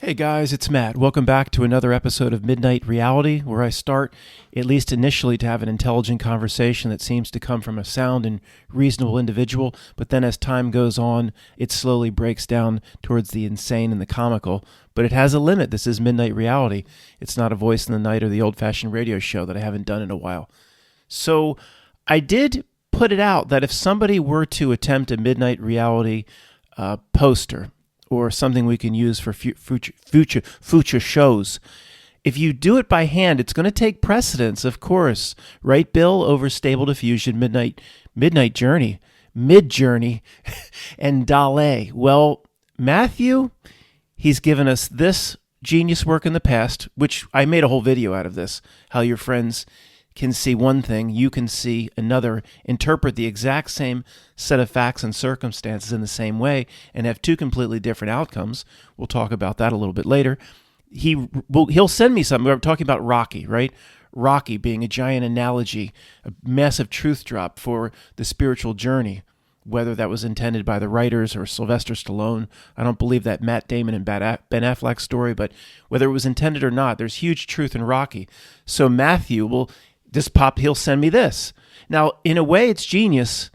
Hey guys, it's Matt. Welcome back to another episode of Midnight Reality, where I start, at least initially, to have an intelligent conversation that seems to come from a sound and reasonable individual, but then as time goes on, it slowly breaks down towards the insane and the comical. But it has a limit. This is Midnight Reality. It's not a voice in the night or the old-fashioned radio show that I haven't done in a while. So I did put it out that if somebody were to attempt a Midnight Reality poster, or something we can use for future shows. If you do it by hand, it's going to take precedence, of course. Right, Bill? Over Stable Diffusion, Midnight Journey, Midjourney, and DALL-E. Well, Matthew, he's given us this genius work in the past, which I made a whole video out of this, how your friends can see one thing, you can see another, interpret the exact same set of facts and circumstances in the same way, and have two completely different outcomes. We'll talk about that a little bit later. He'll send me something. We're talking about Rocky, right? Rocky being a giant analogy, a massive truth drop for the spiritual journey, whether that was intended by the writers or Sylvester Stallone. I don't believe that Matt Damon and Ben Affleck story, but whether it was intended or not, there's huge truth in Rocky. So Matthew he'll send me this. Now, in a way, it's genius.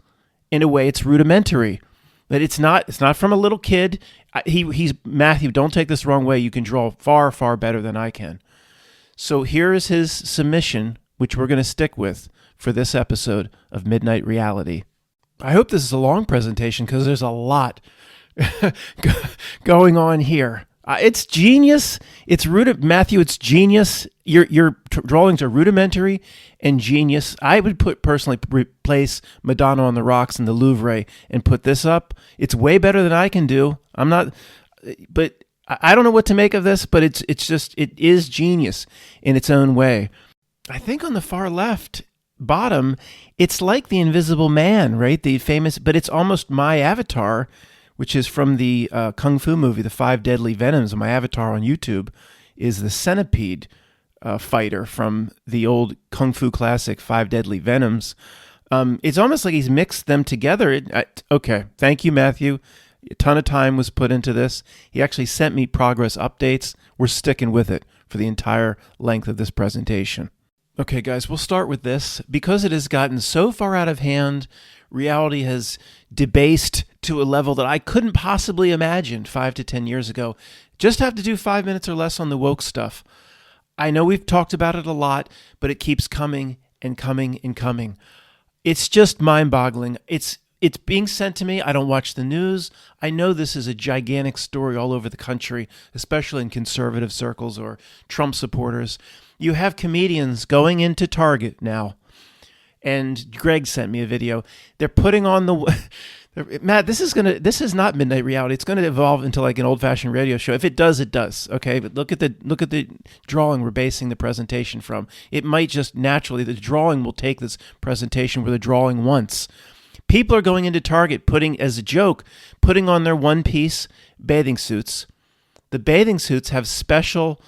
In a way, it's rudimentary. But it's not from a little kid. He's Matthew, don't take this the wrong way. You can draw far, far better than I can. So here is his submission, which we're going to stick with for this episode of Midnight Reality. I hope this is a long presentation because there's a lot going on here. It's genius. Matthew, it's genius. Your drawings are rudimentary and genius. I would personally replace Madonna on the Rocks in the Louvre and put this up. It's way better than I can do. But I don't know what to make of this, but it is genius in its own way. I think on the far left bottom, it's like the Invisible Man, right? The famous, but it's almost my avatar, which is from the Kung Fu movie, The Five Deadly Venoms. My avatar on YouTube is the centipede fighter from the old Kung Fu classic, Five Deadly Venoms. It's almost like he's mixed them together. Okay, thank you, Matthew. A ton of time was put into this. He actually sent me progress updates. We're sticking with it for the entire length of this presentation. Okay, guys, we'll start with this. Because it has gotten so far out of hand, reality has debased to a level that I couldn't possibly imagine 5 to 10 years ago. Just have to do 5 minutes or less on the woke stuff. I know we've talked about it a lot, but it keeps coming and coming and coming. It's just mind-boggling. It's being sent to me. I don't watch the news. I know this is a gigantic story all over the country, especially in conservative circles or Trump supporters. You have comedians going into Target now. And Greg sent me a video. They're putting on Matt, this is not Midnight Reality. It's going to evolve into like an old-fashioned radio show. If it does, it does. Okay, but look at the drawing we're basing the presentation from. It might just naturally, the drawing will take this presentation where the drawing wants. People are going into Target as a joke, putting on their one-piece bathing suits. The bathing suits have special,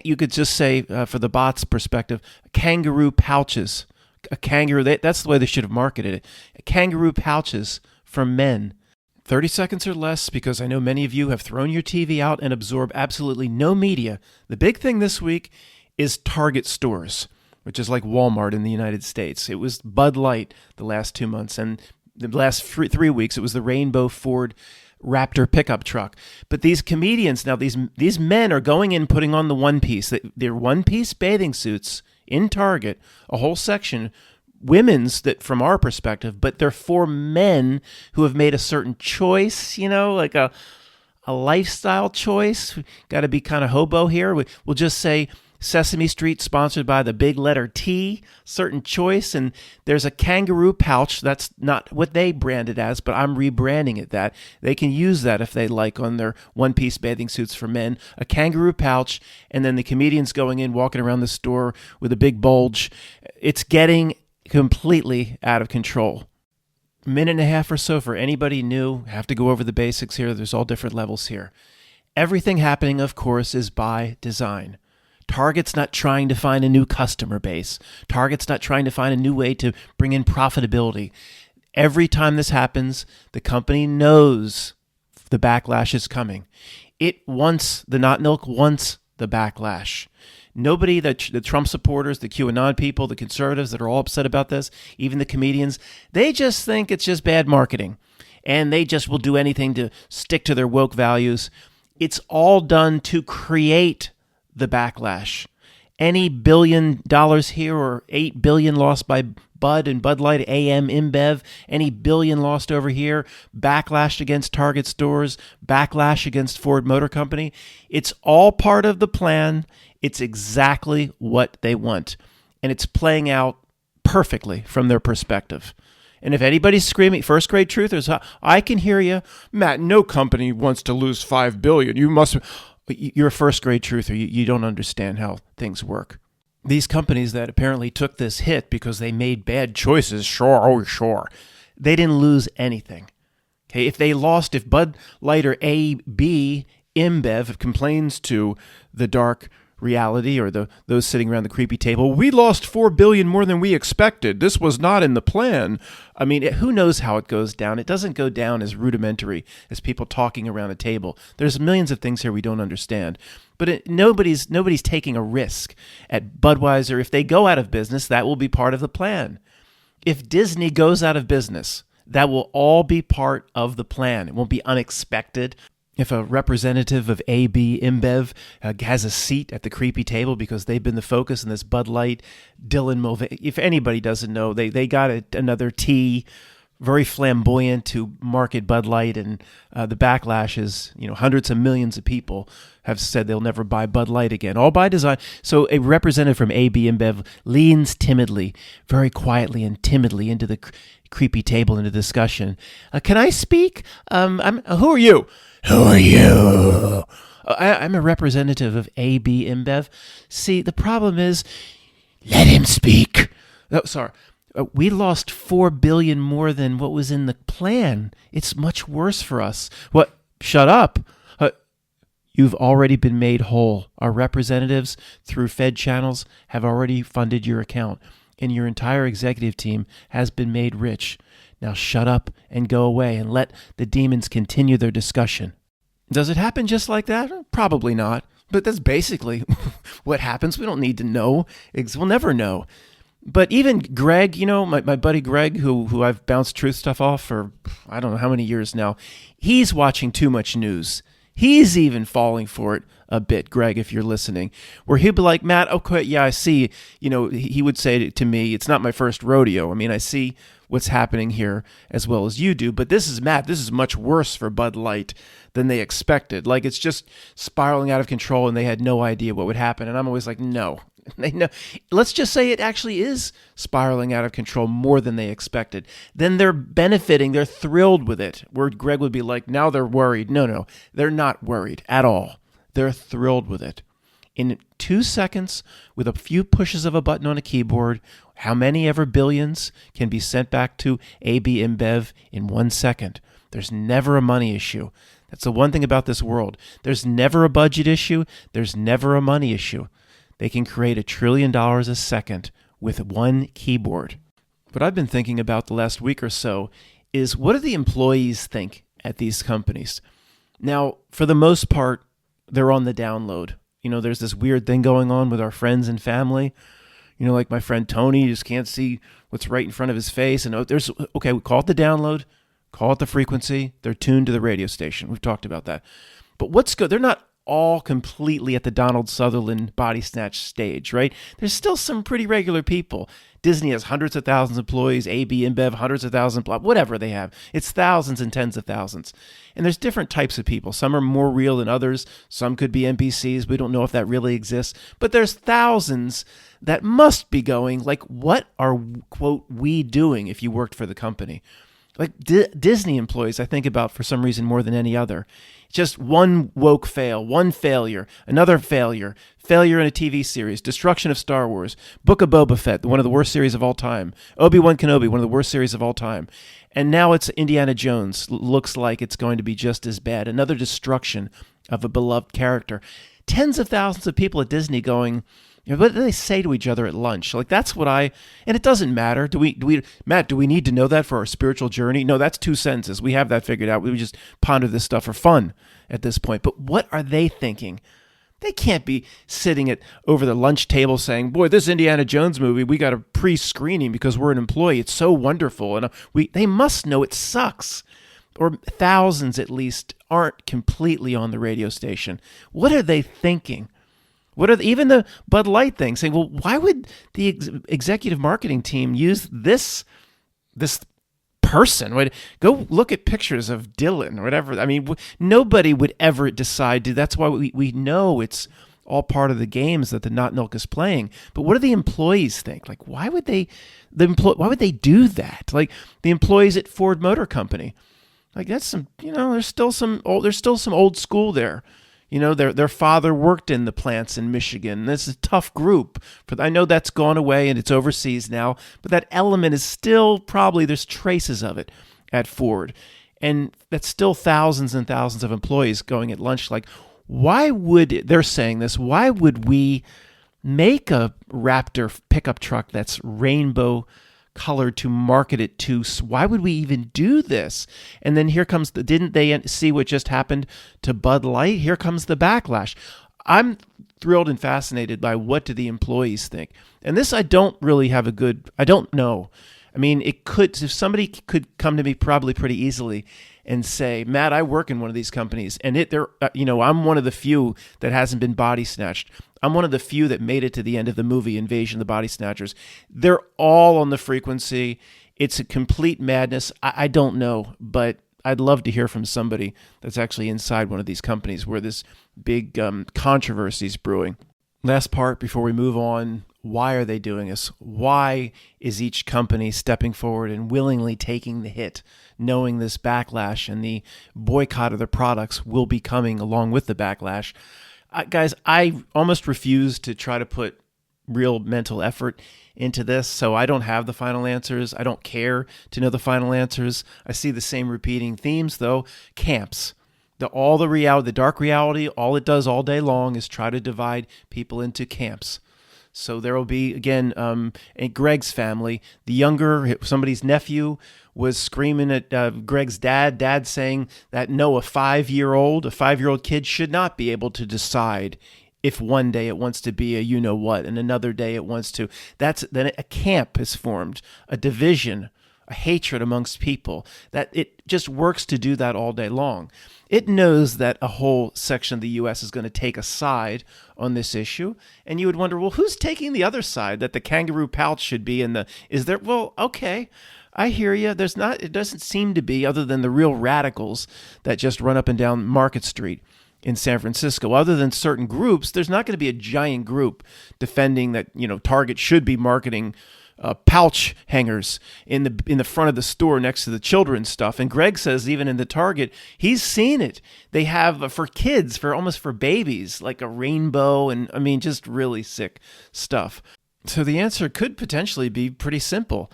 you could just say, for the bot's perspective, kangaroo pouches. A kangaroo, that's the way they should have marketed it. Kangaroo pouches for men. 30 seconds or less, because I know many of you have thrown your TV out and absorbed absolutely no media. The big thing this week is Target stores, which is like Walmart in the United States. It was Bud Light the last 2 months, and the last 3 weeks it was the Rainbow Ford Raptor pickup truck. But these comedians now, these men are going in, putting on the one-piece. They're one-piece bathing suits in Target, a whole section, women's that from our perspective, but they're for men who have made a certain choice, like a lifestyle choice. Got to be kind of hobo here. We'll just say Sesame Street sponsored by the big letter T, certain choice, and there's a kangaroo pouch. That's not what they branded as, but I'm rebranding it that. They can use that if they like on their one-piece bathing suits for men, a kangaroo pouch, and then the comedians going in, walking around the store with a big bulge. It's getting completely out of control. A minute and a half or so for anybody new. Have to go over the basics here. There's all different levels here. Everything happening, of course, is by design. Target's not trying to find a new customer base. Target's not trying to find a new way to bring in profitability. Every time this happens, the company knows the backlash is coming. It wants, the not milk wants the backlash. Nobody, the Trump supporters, the QAnon people, the conservatives that are all upset about this, even the comedians, they just think it's just bad marketing. And they just will do anything to stick to their woke values. It's all done to create the backlash. Any $1 billion here or $8 billion lost by Bud and Bud Light, AM, InBev, any billion lost over here, backlash against Target stores, backlash against Ford Motor Company. It's all part of the plan. It's exactly what they want. And it's playing out perfectly from their perspective. And if anybody's screaming, first grade truthers, I can hear you. Matt, no company wants to lose $5 billion. You're a first grade truther. You don't understand how things work. These companies that apparently took this hit because they made bad choices, sure. They didn't lose anything. Okay, if Bud Light or AB InBev complains to the dark reality or those sitting around the creepy table, we lost $4 billion more than we expected. This was not in the plan. I mean, who knows how it goes down? It doesn't go down as rudimentary as people talking around a table. There's millions of things here we don't understand. But nobody's taking a risk at Budweiser. If they go out of business, that will be part of the plan. If Disney goes out of business, that will all be part of the plan. It won't be unexpected. If a representative of AB InBev has a seat at the creepy table because they've been the focus in this Bud Light, Dylan Mulvaney, if anybody doesn't know, they got another tea, very flamboyant to market Bud Light, and the backlash is, hundreds of millions of people have said they'll never buy Bud Light again, all by design. So a representative from AB InBev leans timidly, very quietly and timidly into the creepy table into discussion. Can I speak? Who are you? Who are you? I'm a representative of AB InBev. See, the problem is, let him speak. Oh, sorry. We lost $4 billion more than what was in the plan. It's much worse for us. What? Shut up. You've already been made whole. Our representatives through Fed channels have already funded your account, and your entire executive team has been made rich. Now shut up and go away and let the demons continue their discussion. Does it happen just like that? Probably not. But that's basically what happens. We don't need to know. We'll never know. But even Greg, my buddy Greg, who I've bounced truth stuff off for I don't know how many years now, he's watching too much news. He's even falling for it a bit, Greg, if you're listening, where he'd be like, Matt, okay, yeah, I see. He would say to me, it's not my first rodeo. I mean, I see what's happening here as well as you do. But this is much worse for Bud Light than they expected. Like, it's just spiraling out of control and they had no idea what would happen. And I'm always like, no. Let's just say it actually is spiraling out of control more than they expected. Then they're benefiting. They're thrilled with it. Where Greg would be like, now they're worried. No, they're not worried at all. They're thrilled with it. In 2 seconds, with a few pushes of a button on a keyboard, how many ever billions can be sent back to AB InBev in 1 second? There's never a money issue. That's the one thing about this world. There's never a budget issue. There's never a money issue. They can create $1 trillion a second with one keyboard. What I've been thinking about the last week or so is, what do the employees think at these companies? Now, for the most part, they're on the download. There's this weird thing going on with our friends and family. Like my friend Tony, just can't see what's right in front of his face. And we call it the download, call it the frequency. They're tuned to the radio station. We've talked about that. But what's good? They're not all completely at the Donald Sutherland body snatch stage, right? There's still some pretty regular people. Disney has hundreds of thousands of employees, AB InBev, hundreds of thousands, whatever they have. It's thousands and tens of thousands. And there's different types of people. Some are more real than others. Some could be NPCs. We don't know if that really exists. But there's thousands that must be going, like, what are, quote, we doing if you worked for the company? Like Disney employees, I think about for some reason more than any other. Just one woke fail, one failure, another failure in a TV series, destruction of Star Wars, Book of Boba Fett, one of the worst series of all time, Obi-Wan Kenobi, one of the worst series of all time. And now it's Indiana Jones. Looks like it's going to be just as bad. Another destruction of a beloved character. Tens of thousands of people at Disney going, What do they say to each other at lunch? Like that's what and it doesn't matter. Matt, do we need to know that for our spiritual journey? No, that's 2 sentences. We have that figured out. We just ponder this stuff for fun at this point. But what are they thinking? They can't be sitting over the lunch table saying, boy, this Indiana Jones movie, we got a pre-screening because we're an employee. It's so wonderful. And they must know it sucks. Or thousands at least aren't completely on the radio station. What are they thinking? What are even the Bud Light thing saying, well, why would the executive marketing team use this person? Go look at pictures of Dylan or whatever. I mean, nobody would ever decide to. That's why we know it's all part of the games that the Not Milk is playing. But what do the employees think? Like, why would they do that? Like the employees at Ford Motor Company. Like that's some, there's still some old school there. Their father worked in the plants in Michigan. This is a tough group. I know that's gone away and it's overseas now, but that element is still probably, there's traces of it at Ford. And that's still thousands and thousands of employees going at lunch. Like, they're saying this, why would we make a Raptor pickup truck that's rainbow colored to market it to? Why would we even do this? And then here comes didn't they see what just happened to Bud Light? Here comes the backlash. I'm thrilled and fascinated by what do the employees think. And this I don't really have I don't know. I mean, if somebody could come to me probably pretty easily and say, Matt, I work in one of these companies and I'm one of the few that hasn't been body snatched. I'm one of the few that made it to the end of the movie, Invasion of the Body Snatchers. They're all on the frequency. It's a complete madness. I don't know, but I'd love to hear from somebody that's actually inside one of these companies where this big controversy is brewing. Last part before we move on. Why are they doing this? Why is each company stepping forward and willingly taking the hit, knowing this backlash and the boycott of their products will be coming along with the backlash? Guys, I almost refuse to try to put real mental effort into this, so I don't have the final answers. I don't care to know the final answers. I see the same repeating themes, though. Camps. The dark reality, all it does all day long is try to divide people into camps. So there will be, again, in Greg's family, somebody's nephew was screaming at Greg's dad then that no, a 5-year-old kid should not be able to decide if one day it wants to be a you-know-what and another day it wants to. Then a camp is formed, a division, a hatred amongst people, that it just works to do that all day long. It knows that a whole section of the U.S. is going to take a side on this issue, and you would wonder, well, who's taking the other side that the kangaroo pouch should be in well, okay, I hear you. It doesn't seem to be, other than the real radicals that just run up and down Market Street in San Francisco. Other than certain groups, there's not going to be a giant group defending that, Target should be marketing pouch hangers in the front of the store next to the children's stuff. And Greg says even in the Target, he's seen it. They have for kids, almost for babies, like a rainbow and just really sick stuff. So the answer could potentially be pretty simple.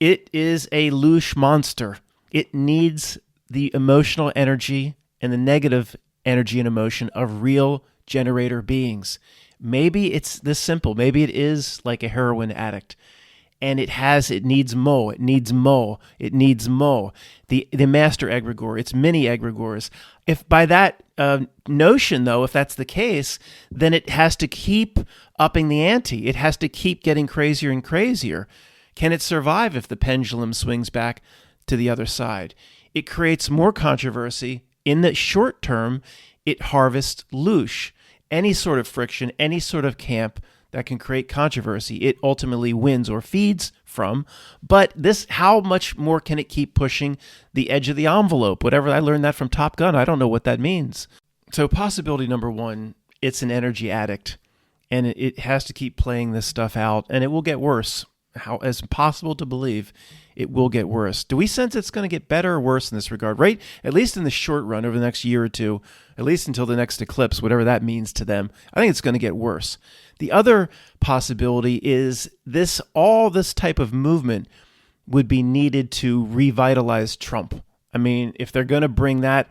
It is a louche monster. It needs the emotional energy and the negative energy and emotion of real generator beings. Maybe it's this simple. Maybe it is like a heroin addict. And it needs mo. The master egregore, it's many egregores. If by that notion, though, if that's the case, then it has to keep upping the ante. It has to keep getting crazier and crazier. Can it survive if the pendulum swings back to the other side? It creates more controversy. In the short term, it harvests louche. Any sort of friction, any sort of camp that can create controversy, it ultimately wins or feeds from. But how much more can it keep pushing the edge of the envelope? Whatever, I learned that from Top Gun. I don't know what that means. So possibility number one, it's an energy addict, and it has to keep playing this stuff out, and it will get worse. As possible to believe, it will get worse. Do we sense it's going to get better or worse in this regard? Right? At least in the short run, over the next year or two, at least until the next eclipse, whatever that means to them, I think it's going to get worse. The other possibility is all this type of movement would be needed to revitalize Trump. If they're going to bring that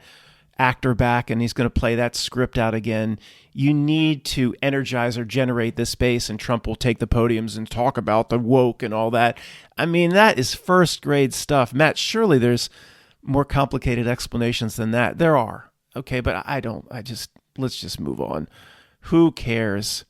actor back and he's going to play that script out again. You need to energize or generate this space, and Trump will take the podiums and talk about the woke and all that. I mean, that is first grade stuff. Matt, surely there's more complicated explanations than that. There are. Okay, but let's just move on. Who cares?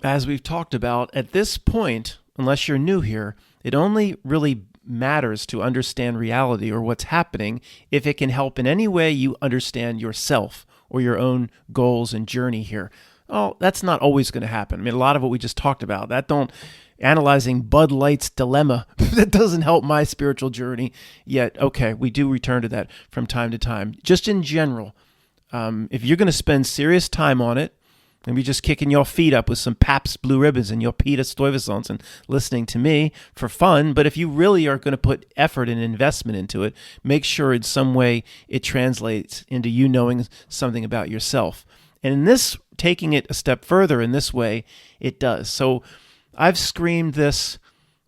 As we've talked about, at this point, unless you're new here, it only really matters to understand reality or what's happening if it can help in any way you understand yourself or your own goals and journey here. Oh, that's not always going to happen. I mean, a lot of what we just talked about, analyzing Bud Light's dilemma, that doesn't help my spiritual journey yet. Okay, we do return to that from time to time. Just in general, if you're going to spend serious time on it, maybe just kicking your feet up with some Pabst Blue Ribbons and your Peter Stuyvesants and listening to me for fun. But if you really are going to put effort and investment into it, make sure in some way it translates into you knowing something about yourself. And in this, taking it a step further in this way, it does. So I've screamed this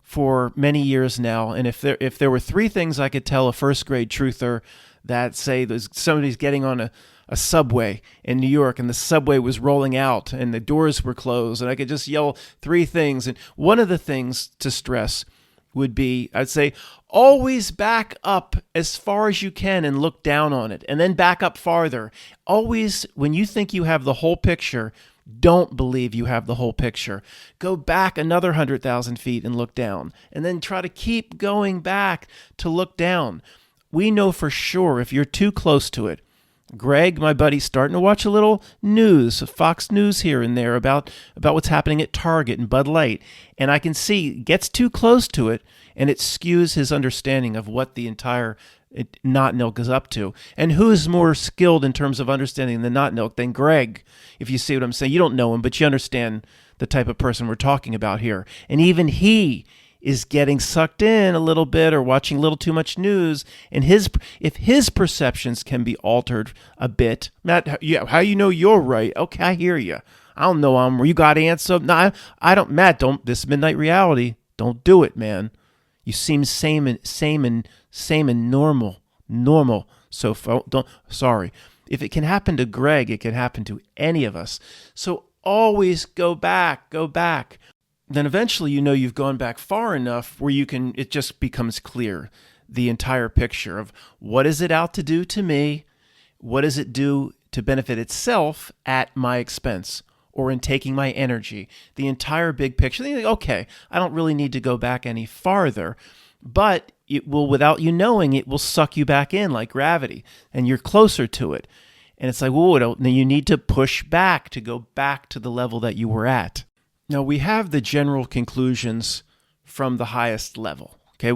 for many years now. And if there were three things I could tell a first grade truther that say there's somebody's getting on a subway in New York and the subway was rolling out and the doors were closed and I could just yell three things. And one of the things to stress would be, I'd say, always back up as far as you can and look down on it and then back up farther. Always, when you think you have the whole picture, don't believe you have the whole picture. Go back another 100,000 feet and look down, and then try to keep going back to look down. We know for sure if you're too close to it. Greg, my buddy, starting to watch a little news, Fox News here and there about what's happening at Target and Bud Light. And I can see it gets too close to it, and it skews his understanding of what the entire Not Nilk is up to. And who is more skilled in terms of understanding the Not Nilk than Greg? If you see what I'm saying. You don't know him, but you understand the type of person we're talking about here. And even he is getting sucked in a little bit or watching a little too much news, and if his perceptions can be altered a bit. Matt, how you know you're right? Okay, I hear you. I don't know you got answer. No, I don't. Matt, don't. This midnight reality. Don't do it, man. You seem same and normal. So don't. Sorry. If it can happen to Greg, it can happen to any of us. So always go back. Then eventually you've gone back far enough where it just becomes clear, the entire picture of what is it out to do to me, what does it do to benefit itself at my expense or in taking my energy, the entire big picture. Then you think, okay, I don't really need to go back any farther, but it will, without you knowing, it will suck you back in like gravity and you're closer to it. And it's like, whoa, then you need to push back to go back to the level that you were at. Now, we have the general conclusions from the highest level, okay?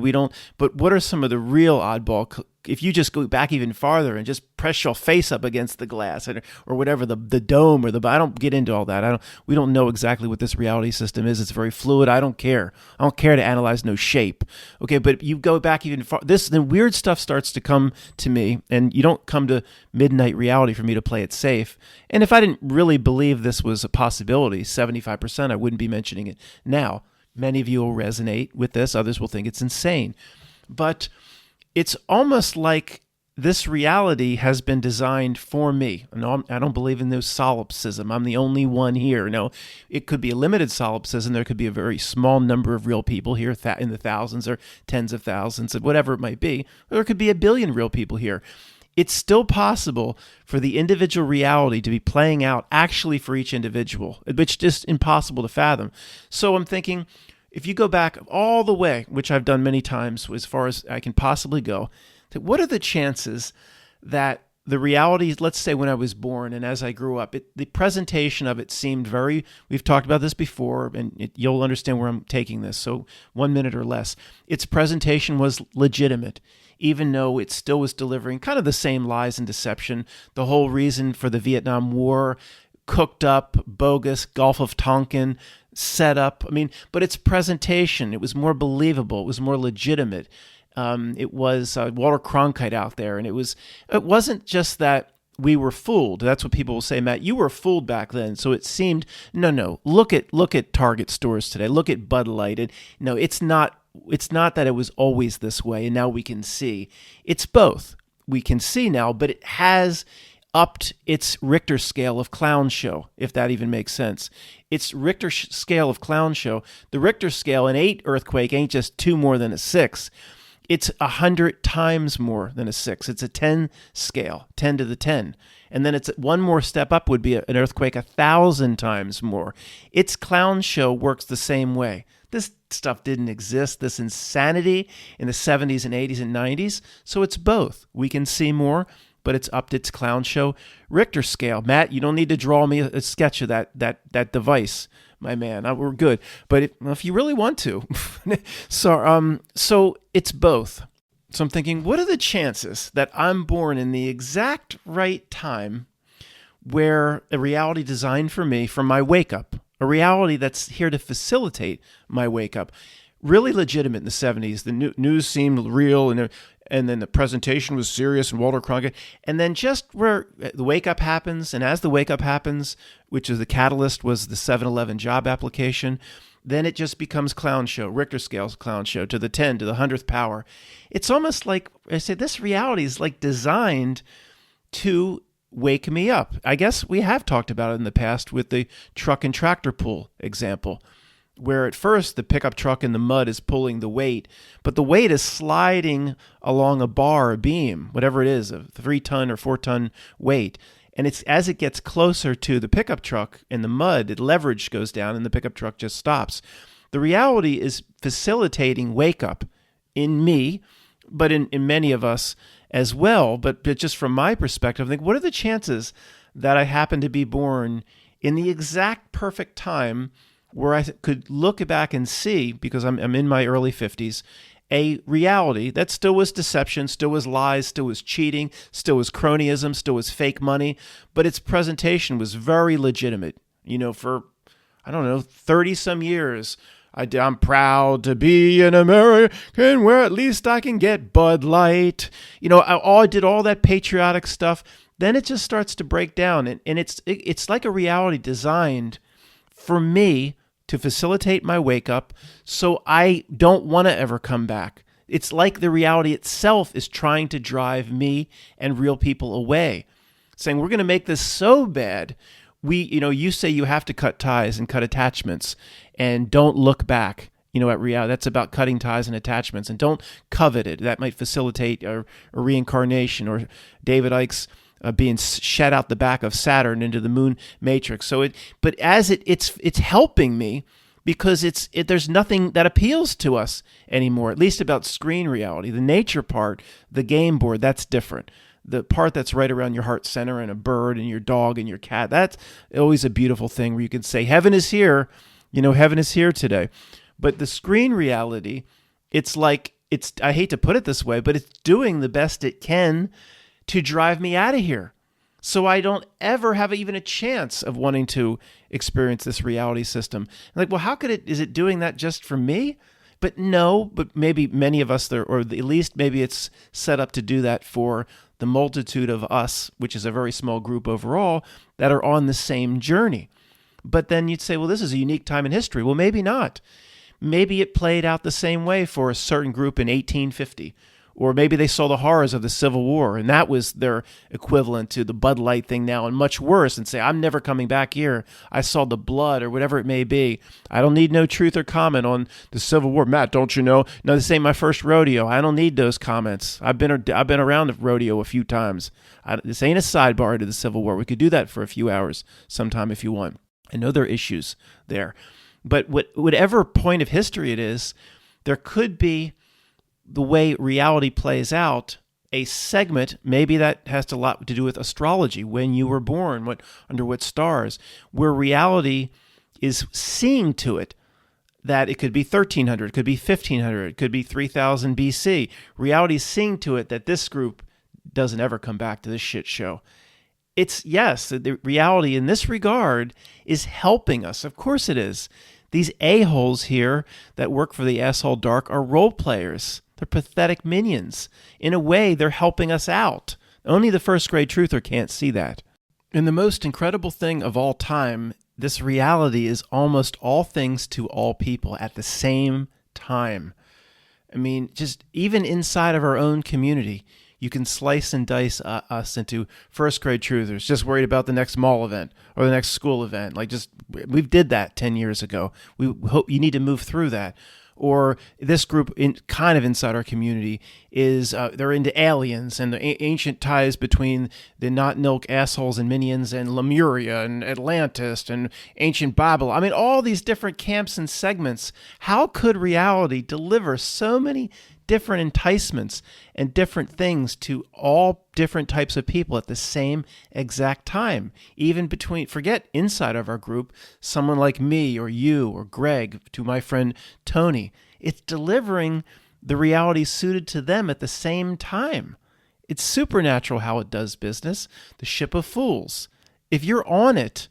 But what are some of the real oddball, if you just go back even farther and just press your face up against the glass or whatever, the dome or I don't get into all that. We don't know exactly what this reality system is. It's very fluid. I don't care. I don't care to analyze no shape, okay? But you go back even far, then weird stuff starts to come to me, and you don't come to midnight reality for me to play it safe. And if I didn't really believe this was a possibility, 75%, I wouldn't be mentioning it now. Many of you will resonate with this. Others will think it's insane. But it's almost like this reality has been designed for me. No, I don't believe in no solipsism. I'm the only one here. No, it could be a limited solipsism. There could be a very small number of real people here in the thousands or tens of thousands, whatever it might be. Or there could be a billion real people here. It's still possible for the individual reality to be playing out actually for each individual, which is just impossible to fathom. So I'm thinking, if you go back all the way, which I've done many times as far as I can possibly go, what are the chances that the reality, let's say when I was born and as I grew up, the presentation of it seemed we've talked about this before, and you'll understand where I'm taking this, so 1 minute or less. Its presentation was legitimate, even though it still was delivering kind of the same lies and deception. The whole reason for the Vietnam War, cooked up, bogus, Gulf of Tonkin, set up. But its presentation, it was more believable. It was more legitimate. It was Walter Cronkite out there, and it wasn't just that we were fooled. That's what people will say, Matt, you were fooled back then. So it seemed, no, look at Target stores today. Look at Bud Light. No, it's not that it was always this way, and now we can see. It's both. We can see now, but it has upped its Richter scale of clown show, if that even makes sense. Its Richter scale of clown show, the Richter scale, an 8 earthquake ain't just 2 more than a 6. It's 100 times more than a 6. It's a 10 scale, 10 to the 10. And then it's one more step up would be an earthquake 1,000 times more. Its clown show works the same way. This stuff didn't exist, this insanity in the 70s and 80s and 90s. So it's both. We can see more, but it's upped its clown show Richter scale. Matt, you don't need to draw me a sketch of that device, my man. We're good. But if you really want to. So it's both. So I'm thinking, what are the chances that I'm born in the exact right time where a reality designed for me, for my wake up, a reality that's here to facilitate my wake up, really legitimate in the 70s. The news seemed real, and then the presentation was serious, and Walter Cronkite. And then just where the wake up happens, and as the wake up happens, which is the catalyst was the 7-Eleven job application, then it just becomes clown show, Richter scale's clown show, to the 10, to the 100th power. It's almost like, I say, this reality is like designed to wake me up. I guess we have talked about it in the past with the truck and tractor pull example, where at first the pickup truck in the mud is pulling the weight, but the weight is sliding along a bar, a beam, whatever it is, a 3-ton or 4-ton weight. And it's as it gets closer to the pickup truck in the mud, the leverage goes down and the pickup truck just stops. The reality is facilitating wake up in me, but in many of us as well. But just from my perspective, I think, what are the chances that I happen to be born in the exact perfect time where I could look back and see, because I'm in my early 50s, a reality that still was deception, still was lies, still was cheating, still was cronyism, still was fake money, but its presentation was very legitimate. For, 30 some years, I'm proud to be an American where at least I can get Bud Light. I did all that patriotic stuff. Then it just starts to break down, and it's like a reality designed for me to facilitate my wake up, so I don't want to ever come back. It's like the reality itself is trying to drive me and real people away, saying we're going to make this so bad. You say you have to cut ties and cut attachments and don't look back, at reality. That's about cutting ties and attachments, and don't covet it. That might facilitate a reincarnation, or David Icke's being shed out the back of Saturn into the moon matrix. But as it's helping me, because there's nothing that appeals to us anymore, at least about screen reality. The nature part, the game board, that's different. The part that's right around your heart center, and a bird and your dog and your cat, that's always a beautiful thing where you can say, heaven is here, heaven is here today. But the screen reality, it's like, I hate to put it this way, but it's doing the best it can to drive me out of here. So I don't ever have even a chance of wanting to experience this reality system. Like, well, how could is it doing that just for me? But no, but maybe many of us there, or at least maybe it's set up to do that for the multitude of us, which is a very small group overall, that are on the same journey. But then you'd say, well, this is a unique time in history. Well, maybe not. Maybe it played out the same way for a certain group in 1850. Or maybe they saw the horrors of the Civil War, and that was their equivalent to the Bud Light thing now, and much worse, and say, I'm never coming back here. I saw the blood, or whatever it may be. I don't need no truth or comment on the Civil War. Matt, don't you know? No, this ain't my first rodeo. I don't need those comments. I've been around the rodeo a few times. This ain't a sidebar to the Civil War. We could do that for a few hours sometime if you want. I know there are issues there. But whatever point of history it is, there could be, the way reality plays out, a segment, maybe that has a lot to do with astrology, when you were born, under what stars, where reality is seeing to it that it could be 1300, it could be 1500, it could be 3000 BC. Reality is seeing to it that this group doesn't ever come back to this shit show. Yes, the reality in this regard is helping us. Of course it is. These a-holes here that work for the Asshole Dark are role players. They're pathetic minions. In a way, they're helping us out. Only the first grade truther can't see that. And the most incredible thing of all time, this reality is almost all things to all people at the same time. I mean, just even inside of our own community, you can slice and dice us into first grade truthers, just worried about the next mall event or the next school event. Like, just, we did that 10 years ago. We hope you need to move through that. Or this group kind of inside our community is they're into aliens and the ancient ties between the Not Nilk assholes and minions and Lemuria and Atlantis and ancient Babylon. I mean, all these different camps and segments. How could reality deliver so many different enticements and different things to all different types of people at the same exact time? Even between, forget inside of our group, someone like me or you or Greg, to my friend Tony. It's delivering the reality suited to them at the same time. It's supernatural how it does business. The ship of fools. If you're on it,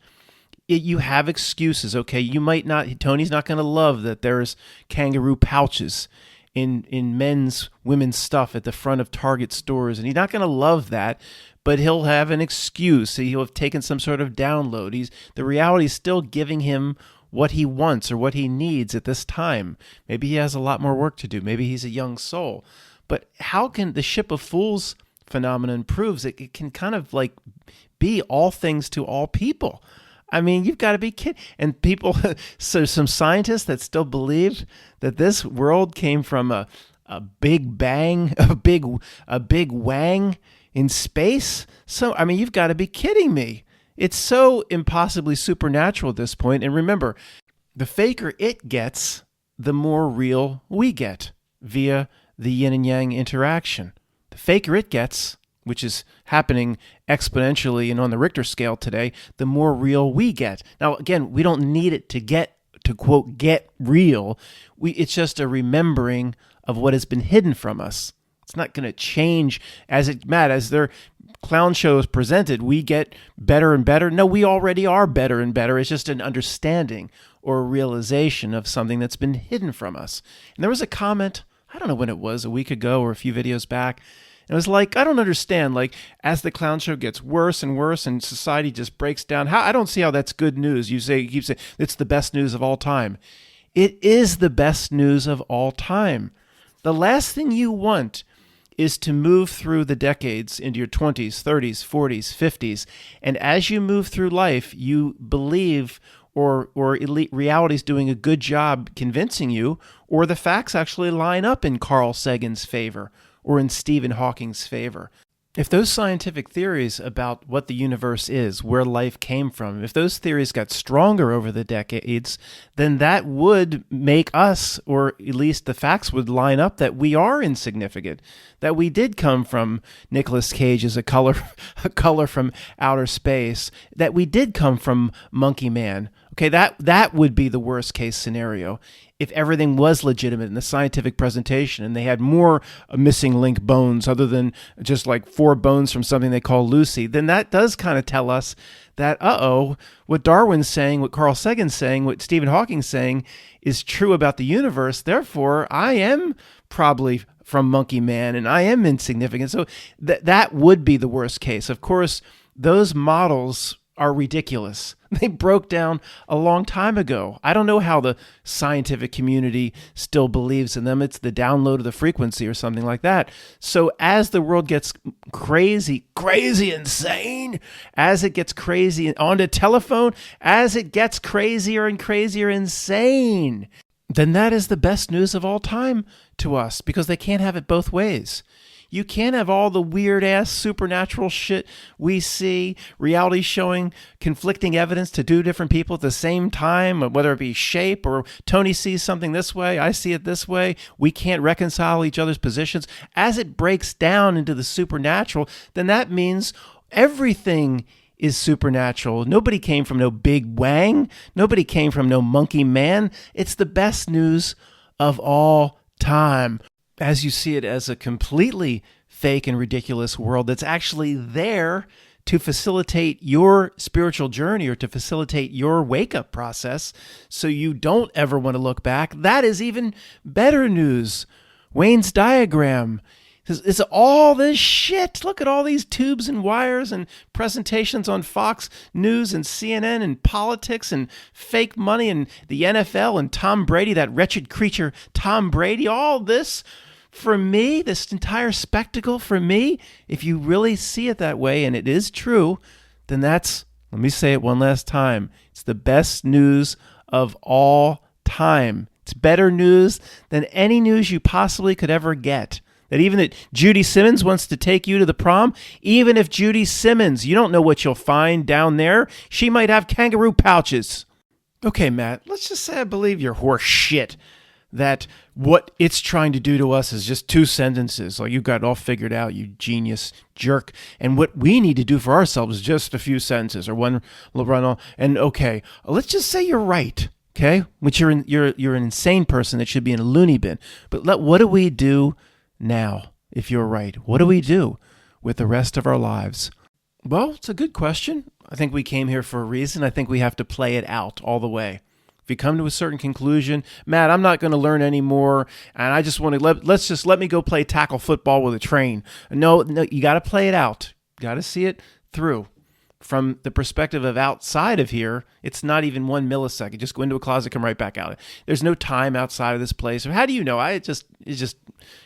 you have excuses, okay? You might not, Tony's not going to love that there's kangaroo pouches in men's, women's stuff at the front of Target stores, and he's not going to love that, but he'll have an excuse. He'll have taken some sort of download. The reality is still giving him what he wants or what he needs at this time. Maybe he has a lot more work to do. Maybe he's a young soul. But how can the ship of fools phenomenon proves it can kind of like be all things to all people? I mean, you've got to be kidding. And people, so some scientists that still believe that this world came from a big bang, a big wang in space. So, I mean, you've got to be kidding me. It's so impossibly supernatural at this point. And remember, the faker it gets, the more real we get via the yin and yang interaction. The faker it gets, which is happening exponentially and on the Richter scale today, the more real we get. Now, again, we don't need it to quote, get real. It's just a remembering of what has been hidden from us. It's not going to change as their clown show is presented. We get better and better. No, we already are better and better. It's just an understanding or a realization of something that's been hidden from us. And there was a comment, I don't know when it was, a week ago or a few videos back. It was like, I don't understand, like, as the clown show gets worse and worse and society just breaks down, I don't see how that's good news. You keep saying it's the best news of all time. It is the best news of all time. The last thing you want is to move through the decades into your 20s, 30s, 40s, 50s, and as you move through life, you believe or elite reality is doing a good job convincing you, or the facts actually line up in Carl Sagan's favor or in Stephen Hawking's favor. If those scientific theories about what the universe is, where life came from, if those theories got stronger over the decades, then that would make us, or at least the facts would line up that we are insignificant, that we did come from Nicolas Cage as a color from outer space, that we did come from Monkey Man. Okay, that would be the worst case scenario. If everything was legitimate in the scientific presentation and they had more missing link bones other than just like 4 bones from something they call Lucy, then that does kind of tell us that, what Darwin's saying, what Carl Sagan's saying, what Stephen Hawking's saying is true about the universe. Therefore, I am probably from Monkey Man and I am insignificant. So that would be the worst case. Of course, those models are ridiculous. They broke down a long time ago. I don't know how the scientific community still believes in them. It's the download of the frequency or something like that. So as the world gets crazy insane, as it gets crazy on the telephone, as it gets crazier and crazier insane, then that is the best news of all time to us, because they can't have it both ways. You can't have all the weird-ass supernatural shit we see, reality showing conflicting evidence to 2 different people at the same time, whether it be shape or Tony sees something this way, I see it this way. We can't reconcile each other's positions. As it breaks down into the supernatural, then that means everything is supernatural. Nobody came from no big wang. Nobody came from no Monkey Man. It's the best news of all time. As you see it as a completely fake and ridiculous world that's actually there to facilitate your spiritual journey or to facilitate your wake-up process so you don't ever want to look back, that is even better news. Wayne's diagram. It's all this shit. Look at all these tubes and wires and presentations on Fox News and CNN and politics and fake money and the NFL and Tom Brady, that wretched creature Tom Brady, all this For me, this entire spectacle, for me, if you really see it that way, and it is true, then that's, let me say it one last time, it's the best news of all time. It's better news than any news you possibly could ever get. That even that Judy Simmons wants to take you to the prom, even if Judy Simmons, you don't know what you'll find down there. She might have kangaroo pouches. Okay, Matt, let's just say I believe your horse shit that what it's trying to do to us is just 2 sentences. Like, you've got it all figured out, you genius jerk. And what we need to do for ourselves is just a few sentences or one run on. And okay, let's just say you're right. Okay, which you're an insane person that should be in a loony bin. But what do we do now if you're right? What do we do with the rest of our lives? Well, it's a good question. I think we came here for a reason. I think we have to play it out all the way. If you come to a certain conclusion, Matt, I'm not going to learn anymore, and I just want to let me go play tackle football with a train. No, you got to play it out. You got to see it through. From the perspective of outside of here, it's not even 1 millisecond. Just go into a closet, come right back out. There's no time outside of this place. How do you know? It's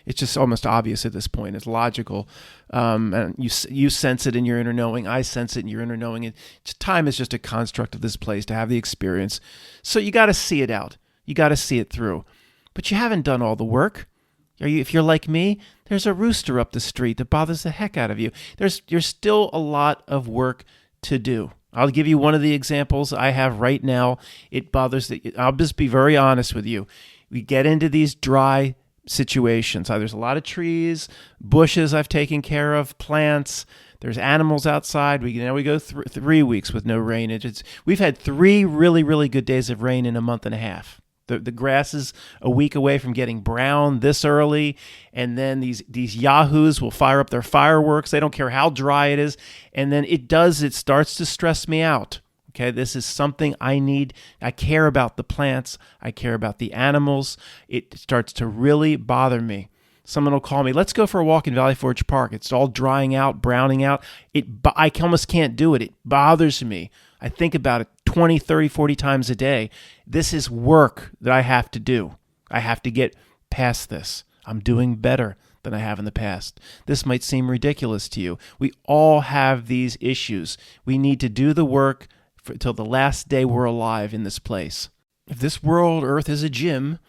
just almost obvious at this point. It's logical. And you sense it in your inner knowing. I sense it in your inner knowing. Time is just a construct of this place to have the experience. So you got to see it out. You got to see it through. But you haven't done all the work. If you're like me, there's a rooster up the street that bothers the heck out of you. There's still a lot of work to do. I'll give you one of the examples I have right now. It bothers I'll just be very honest with you. We get into these dry situations. There's a lot of trees, bushes I've taken care of, plants. There's animals outside. We go 3 weeks with no rain. We've had 3 really, really good days of rain in a month and a half. The grass is a week away from getting brown this early, and then these yahoos will fire up their fireworks. They don't care how dry it is, and then it starts to stress me out. Okay, this is something I need. I care about the plants. I care about the animals. It starts to really bother me. Someone will call me, let's go for a walk in Valley Forge Park. It's all drying out, browning out. I almost can't do it. It bothers me. I think about it 20, 30, 40 times a day. This is work that I have to do. I have to get past this. I'm doing better than I have in the past. This might seem ridiculous to you. We all have these issues. We need to do the work until the last day we're alive in this place. If this world, Earth, is a gym,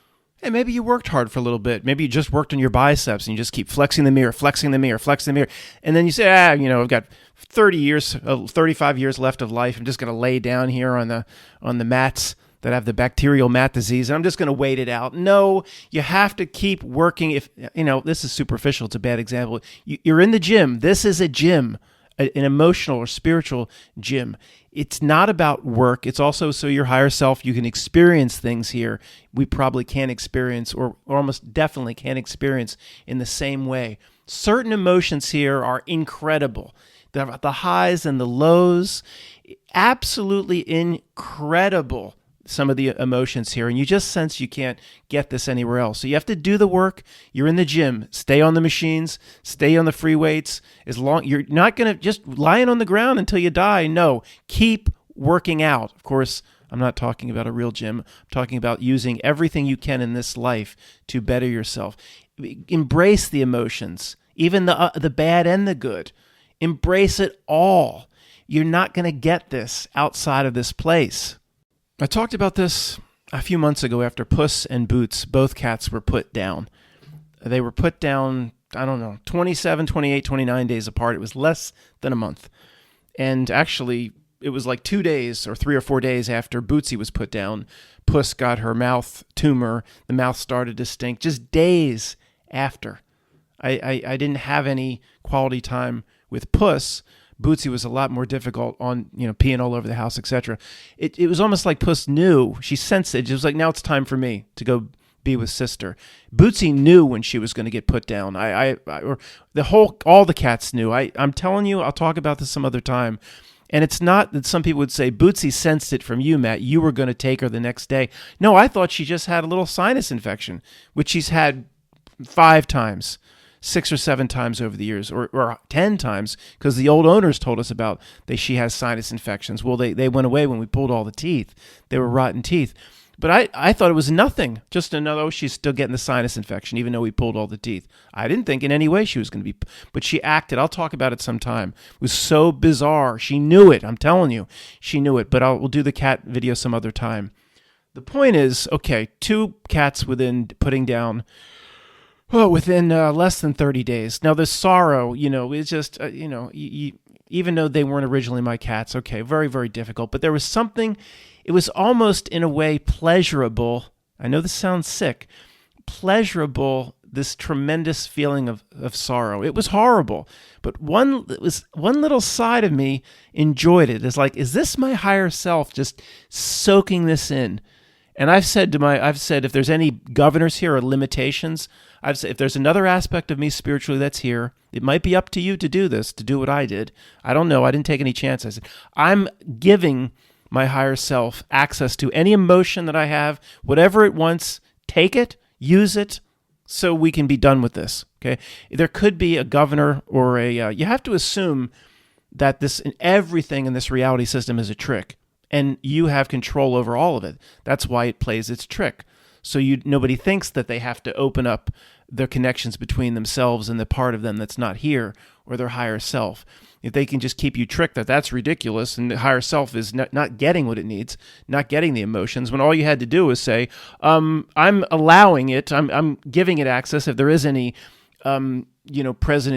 hey, maybe you worked hard for a little bit. Maybe you just worked on your biceps and you just keep flexing the mirror. And then you say, I've got 35 years left of life. I'm just going to lay down here on the mats that have the bacterial mat disease, and I'm just going to wait it out. No, you have to keep working. If this is superficial, it's a bad example. You're in the gym. This is a gym, an emotional or spiritual gym. It's not about work. It's also so your higher self, you can experience things here we probably can't experience or almost definitely can't experience in the same way. Certain emotions here are incredible. The highs and the lows, absolutely incredible. Some of the emotions here, and you just sense you can't get this anywhere else. So you have to do the work. You're in the gym. Stay on the machines. Stay on the free weights. You're not going to just lying on the ground until you die. No, keep working out. Of course, I'm not talking about a real gym. I'm talking about using everything you can in this life to better yourself. Embrace the emotions, even the bad and the good. Embrace it all. You're not going to get this outside of this place. I talked about this a few months ago after Puss and Boots, both cats were put down. They were put down, 27, 28, 29 days apart. It was less than a month. And actually, it was like 2 days or 3 or 4 days after Bootsy was put down. Puss got her mouth tumor. The mouth started to stink just days after. I didn't have any quality time with Puss. Bootsy was a lot more difficult on, peeing all over the house, etc. It was almost like Puss knew. She sensed it. It was like, now it's time for me to go be with sister. Bootsy knew when she was going to get put down. All the cats knew. I'm telling you, I'll talk about this some other time. And it's not that some people would say, Bootsy sensed it from you, Matt. You were going to take her the next day. No, I thought she just had a little sinus infection, which she's had 5 times. 6 or 7 times over the years, or 10 times, because the old owners told us about she has sinus infections. Well, they went away when we pulled all the teeth. They were rotten teeth. But I thought it was nothing. Just another, oh, she's still getting the sinus infection, even though we pulled all the teeth. I didn't think in any way she was going to be, but she acted. I'll talk about it sometime. It was so bizarre. She knew it. I'm telling you, she knew it. But we'll do the cat video some other time. The point is, okay, 2 cats within putting down, within less than 30 days. Now, the sorrow, is just, even though they weren't originally my cats, okay, very, very difficult. But there was something, it was almost in a way pleasurable. I know this sounds sick. Pleasurable, this tremendous feeling of sorrow. It was horrible. But one little side of me enjoyed it. It's like, is this my higher self just soaking this in? And I've said if there's any governors here or limitations, I've said if there's another aspect of me spiritually that's here, it might be up to you to do this, to do what I did. I don't know. I didn't take any chances. I'm giving my higher self access to any emotion that I have, whatever it wants. Take it, use it, so we can be done with this. Okay. There could be a governor or you have to assume that everything in this reality system is a trick. And you have control over all of it. That's why it plays its trick. So nobody thinks that they have to open up their connections between themselves and the part of them that's not here, or their higher self. If they can just keep you tricked that's ridiculous, and the higher self is not getting what it needs, not getting the emotions, when all you had to do is say, I'm allowing it, I'm giving it access. If there is any, President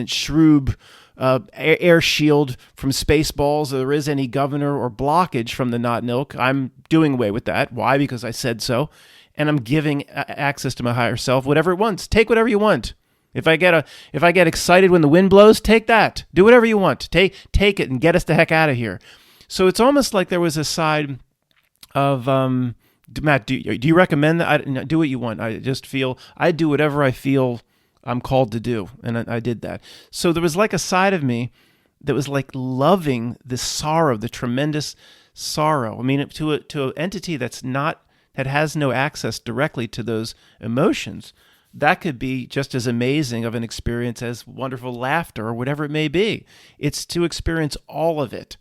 Shroob air shield from Spaceballs, or there is any governor or blockage from the Not Nilk, I'm doing away with that. Why? Because I said so. And I'm giving access to my higher self, whatever it wants. Take whatever you want. If I get excited when the wind blows, take that. Do whatever you want. Take it and get us the heck out of here. So it's almost like there was a side of Matt. Do you recommend that? I do what you want. I just feel I do whatever I feel I'm called to do, and I did that. So there was like a side of me that was like loving the sorrow, the tremendous sorrow. I mean, to an entity that has no access directly to those emotions, that could be just as amazing of an experience as wonderful laughter or whatever it may be. It's to experience all of it.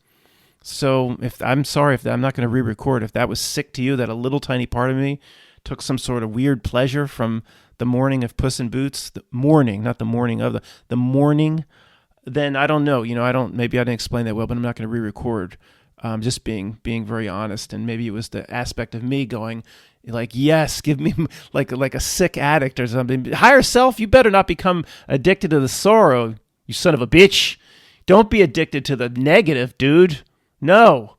So I'm sorry if I'm not going to re-record. If that was sick to you, that a little tiny part of me took some sort of weird pleasure from the morning of Puss in Boots, the morning, not the morning of the morning, then I don't know. Maybe I didn't explain that well, but I'm not going to re-record. Just being very honest, and maybe it was the aspect of me going like, yes, give me like a sick addict or something. Higher self, you better not become addicted to the sorrow, you son of a bitch. Don't be addicted to the negative, dude. No,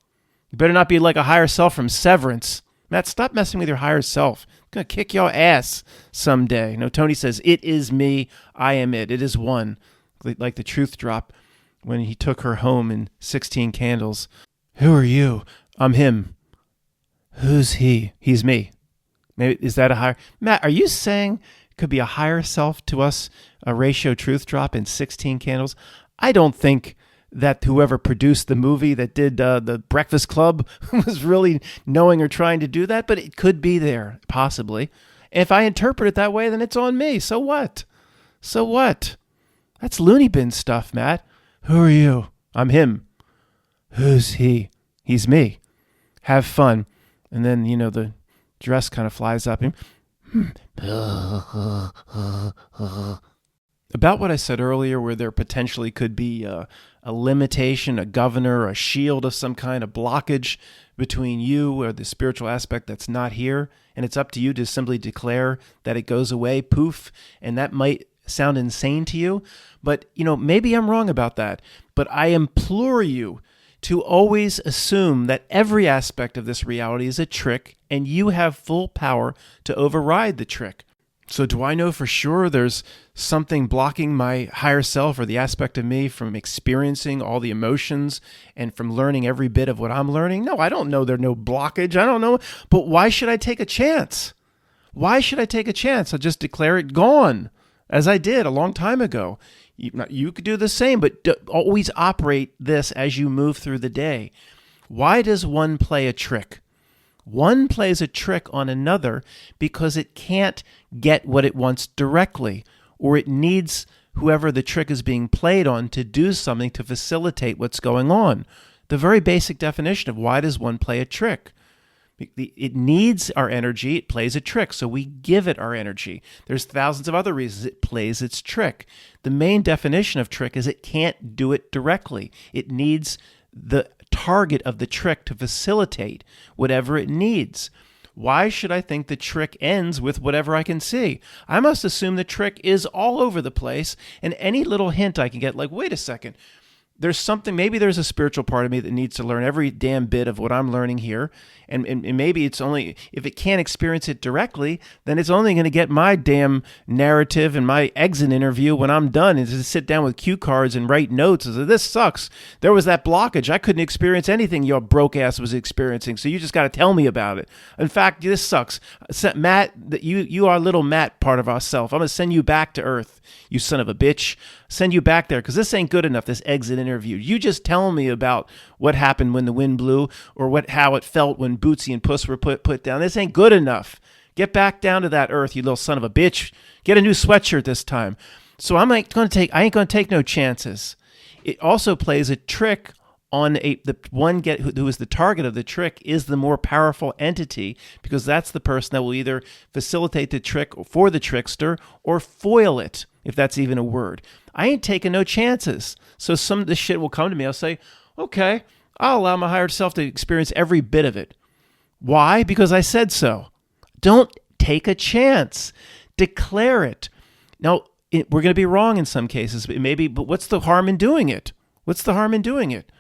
you better not be like a higher self from Severance. Matt, stop messing with your higher self. I'm going to kick your ass someday. No, Tony says, it is me, I am it. It is one. Like the truth drop when he took her home in 16 Candles. Who are you? I'm him. Who's he? He's me. Maybe is that a higher... Matt, are you saying it could be a higher self to us, a ratio truth drop in 16 Candles? I don't think that whoever produced the movie that did the Breakfast Club was really knowing or trying to do that, but it could be there, possibly. And if I interpret it that way, then it's on me. So what? So what? That's loony bin stuff, Matt. Who are you? I'm him. Who's he? He's me. Have fun. And then, the dress kind of flies up. About what I said earlier, where there potentially could be a limitation, a governor, a shield of some kind, a blockage between you or the spiritual aspect that's not here, and it's up to you to simply declare that it goes away, poof, and that might sound insane to you, but, maybe I'm wrong about that, but I implore you to always assume that every aspect of this reality is a trick, and you have full power to override the trick. So do I know for sure there's something blocking my higher self or the aspect of me from experiencing all the emotions and from learning every bit of what I'm learning? No, I don't know there's no blockage. I don't know. But why should I take a chance? Why should I take a chance? I'll just declare it gone, as I did a long time ago. You could do the same, but always operate this as you move through the day. Why does one play a trick? One plays a trick on another because it can't get what it wants directly, or it needs whoever the trick is being played on to do something to facilitate what's going on. The very basic definition of why does one play a trick? It needs our energy. It plays a trick, so we give it our energy. There's thousands of other reasons it plays its trick. The main definition of trick is it can't do it directly. It needs the target of the trick to facilitate whatever it needs. Why should I think the trick ends with whatever I can see? I must assume the trick is all over the place, and any little hint I can get, like, wait a second, there's something, maybe there's a spiritual part of me that needs to learn every damn bit of what I'm learning here. And maybe it's only, if it can't experience it directly, then it's only going to get my damn narrative and my exit interview when I'm done, is to sit down with cue cards and write notes. And say, this sucks. There was that blockage. I couldn't experience anything your broke ass was experiencing. So you just got to tell me about it. In fact, this sucks. Matt, you are little Matt, part of ourself. I'm going to send you back to Earth, you son of a bitch. Send you back there, because this ain't good enough, this exit interview. You just tell me about what happened when the wind blew, or how it felt when Bootsy and Puss were put down. This ain't good enough. Get back down to that Earth, you little son of a bitch. Get a new sweatshirt this time. So I ain't gonna take no chances. It also plays a trick on the one who is the target of the trick is the more powerful entity, because that's the person that will either facilitate the trick for the trickster or foil it, if that's even a word. I ain't taking no chances. So some of this shit will come to me. I'll say, okay, I'll allow my higher self to experience every bit of it. Why? Because I said so. Don't take a chance. Declare it. Now, we're going to be wrong in some cases, but what's the harm in doing it? What's the harm in doing it?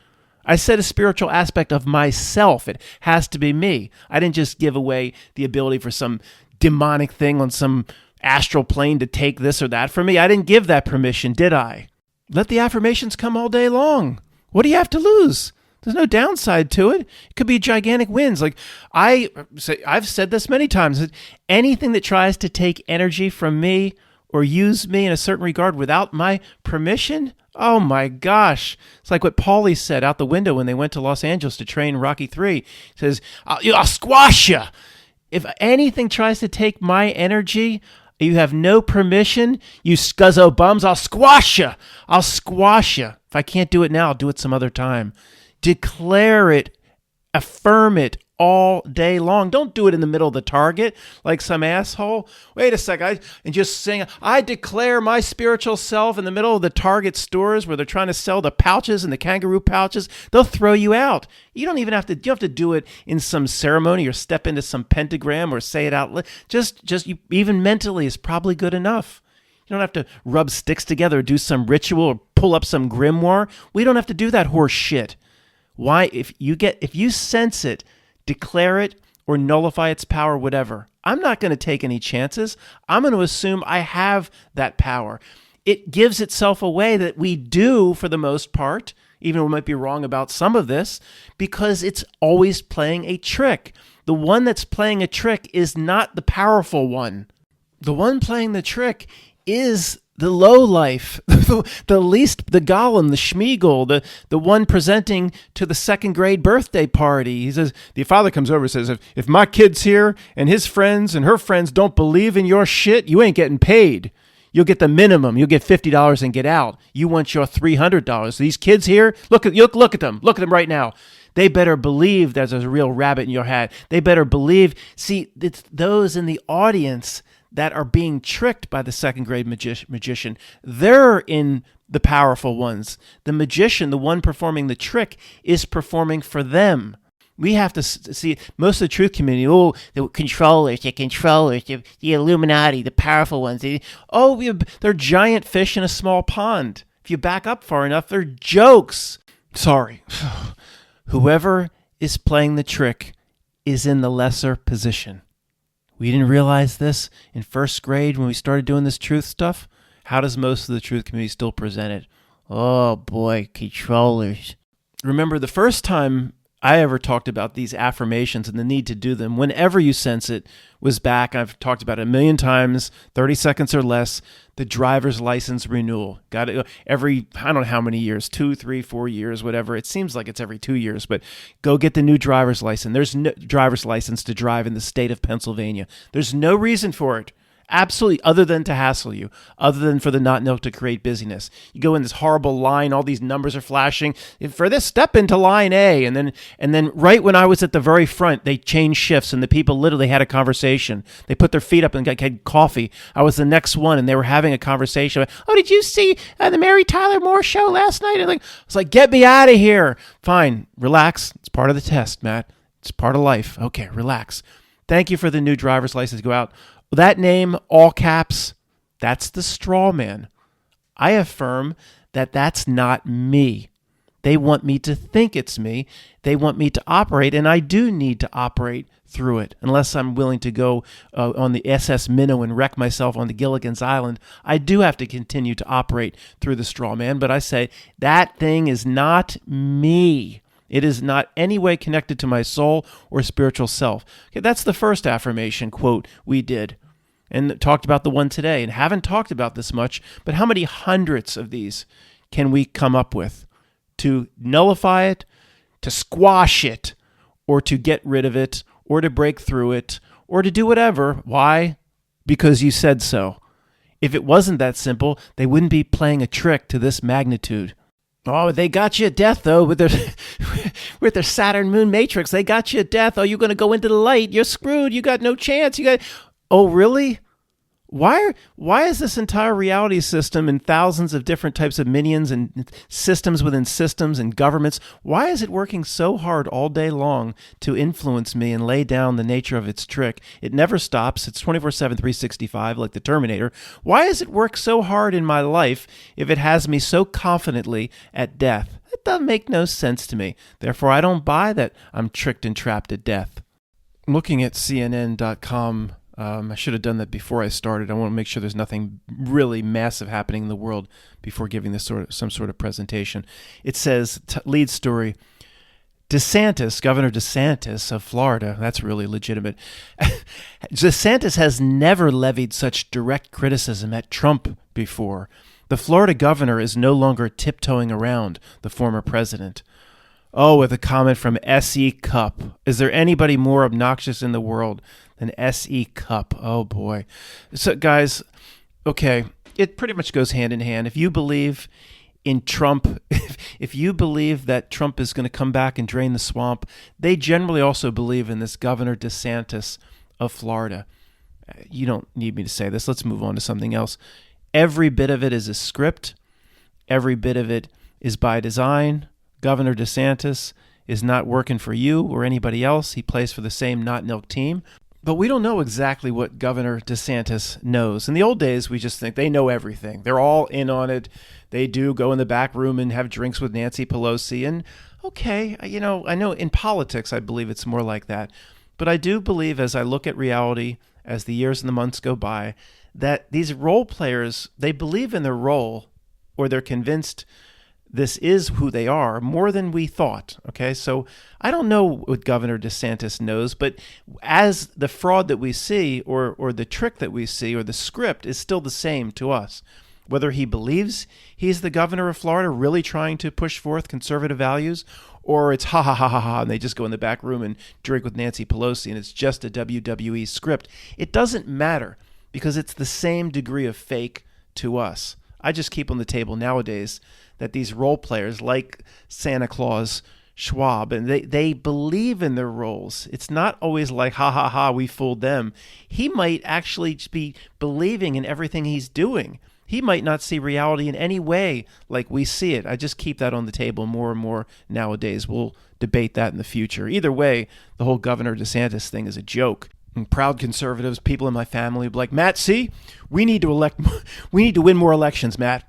I said a spiritual aspect of myself. It has to be me. I didn't just give away the ability for some demonic thing on some astral plane to take this or that from me. I didn't give that permission, did I? Let the affirmations come all day long. What do you have to lose? There's no downside to it. It could be gigantic wins. Like I've said this many times. Anything that tries to take energy from me or use me in a certain regard without my permission, oh my gosh. It's like what Paulie said out the window when they went to Los Angeles to train Rocky 3. He says, I'll squash you. If anything tries to take my energy, you have no permission, you scuzzo bums, I'll squash you. I'll squash you. If I can't do it now, I'll do it some other time. Declare it. Affirm it all day long. Don't do it in the middle of the Target like some asshole. Wait a sec, and just sing, I declare my spiritual self in the middle of the Target stores where they're trying to sell the pouches and the kangaroo pouches. They'll throw you out. You don't even have to, you have to do it in some ceremony or step into some pentagram or say it out. Just even mentally is probably good enough. You don't have to rub sticks together or do some ritual or pull up some grimoire. We don't have to do that horse shit. Why? If you sense it, declare it or nullify its power, whatever. I'm not going to take any chances. I'm going to assume I have that power. It gives itself away that we do for the most part, even though we might be wrong about some of this, because it's always playing a trick. The one that's playing a trick is not the powerful one. The one playing the trick is the low life, the least, the golem, the Schmeagol, the one presenting to the second grade birthday party. He says, the father comes over and says, if my kid's here and his friends and her friends don't believe in your shit, you ain't getting paid. You'll get the minimum. You'll get $50 and get out. You want your $300. These kids here, look at them. Look at them right now. They better believe there's a real rabbit in your hat. They better believe. See, it's those in the audience that are being tricked by the second grade magician. They're in the powerful ones. The magician, the one performing the trick, is performing for them. We have to see most of the truth community, the controllers, the Illuminati, the powerful ones. They're giant fish in a small pond. If you back up far enough, they're jokes. Sorry. Whoever is playing the trick is in the lesser position. We didn't realize this in first grade when we started doing this truth stuff. How does most of the truth community still present it? Oh boy, controllers. Remember the first time I ever talked about these affirmations and the need to do them, whenever you sense it, was back, I've talked about it a million times, 30 seconds or less, the driver's license renewal. Got it every, I don't know how many years, 2, 3, 4 years, whatever. It seems like it's every 2 years, but go get the new driver's license. There's no driver's license to drive in the state of Pennsylvania. There's no reason for it. Absolutely, other than to hassle you, other than for the not milk to create busyness. You go in this horrible line, all these numbers are flashing. For this, step into line A. And then right when I was at the very front, they changed shifts and the people literally had a conversation. They put their feet up and had coffee. I was the next one and they were having a conversation. Oh, did you see the Mary Tyler Moore show last night? And I was like, get me out of here. Fine, relax. It's part of the test, Matt. It's part of life. Okay, relax. Thank you for the new driver's license. Go out. That name, all caps, that's the straw man. I affirm that that's not me. They want me to think it's me. They want me to operate, and I do need to operate through it. Unless I'm willing to go on the SS Minnow and wreck myself on the Gilligan's Island, I do have to continue to operate through the straw man. But I say, that thing is not me. It is not any way connected to my soul or spiritual self. Okay, that's the first affirmation quote we did and talked about the one today and haven't talked about this much, but how many hundreds of these can we come up with to nullify it, to squash it, or to get rid of it, or to break through it, or to do whatever? Why? Because you said so. If it wasn't that simple, they wouldn't be playing a trick to this magnitude. Oh, they got you at death, though, with their Saturn moon matrix. They got you at death. Oh, you're going to go into the light. You're screwed. You got no chance. Oh, really? Why is this entire reality system and thousands of different types of minions and systems within systems and governments, why is it working so hard all day long to influence me and lay down the nature of its trick? It never stops. It's 24/7, 365, like the Terminator. Why does it work so hard in my life if it has me so confidently at death? That doesn't make no sense to me. Therefore, I don't buy that I'm tricked and trapped at death. Looking at CNN.com, I should have done that before I started. I want to make sure there's nothing really massive happening in the world before giving this some sort of presentation. It says, lead story, Governor DeSantis of Florida, that's really legitimate. DeSantis has never levied such direct criticism at Trump before. The Florida governor is no longer tiptoeing around the former president. Oh, with a comment from S.E. Cupp. Is there anybody more obnoxious in the world than S.E. Cupp? Oh, boy. So, guys, okay, it pretty much goes hand in hand. If you believe in Trump, if you believe that Trump is going to come back and drain the swamp, they generally also believe in this Governor DeSantis of Florida. You don't need me to say this. Let's move on to something else. Every bit of it is a script. Every bit of it is by design. Governor DeSantis is not working for you or anybody else. He plays for the same not-milk team. But we don't know exactly what Governor DeSantis knows. In the old days, we just think they know everything. They're all in on it. They do go in the back room and have drinks with Nancy Pelosi. And okay, I know in politics, I believe it's more like that. But I do believe, as I look at reality, as the years and the months go by, that these role players, they believe in their role, or they're convinced this is who they are more than we thought. Okay, so I don't know what Governor DeSantis knows, but as the fraud that we see, or the trick that we see, or the script is still the same to us. Whether he believes he's the governor of Florida really trying to push forth conservative values, or it's ha ha ha ha ha, and they just go in the back room and drink with Nancy Pelosi, and it's just a WWE script. It doesn't matter because it's the same degree of fake to us. I just keep on the table nowadays that these role players like Santa Claus, Schwab, and they believe in their roles. It's not always like, ha, ha, ha, we fooled them. He might actually be believing in everything he's doing. He might not see reality in any way like we see it. I just keep that on the table more and more nowadays. We'll debate that in the future. Either way, the whole Governor DeSantis thing is a joke. And proud conservatives, people in my family, will be like, Matt, see, we need to win more elections, Matt.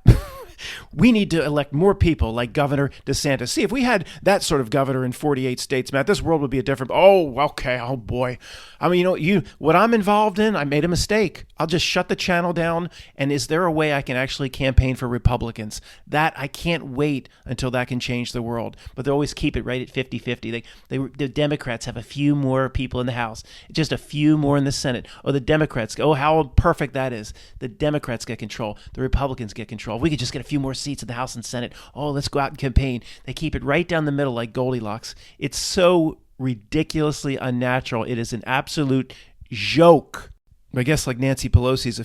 We need to elect more people like Governor DeSantis. See, if we had that sort of governor in 48 states, Matt, this world would be a different. Oh, okay. Oh, boy. I mean, what I'm involved in, I made a mistake. I'll just shut the channel down. And is there a way I can actually campaign for Republicans? That I can't wait until that can change the world. But they always keep it right at 50-50. The Democrats have a few more people in the House, just a few more in the Senate. Oh, the Democrats, oh, how perfect that is. The Democrats get control. The Republicans get control. We could just get a few more seats in the House and Senate. Oh, let's go out and campaign. They keep it right down the middle like Goldilocks. It's so ridiculously unnatural. It is an absolute joke. I guess like Nancy Pelosi's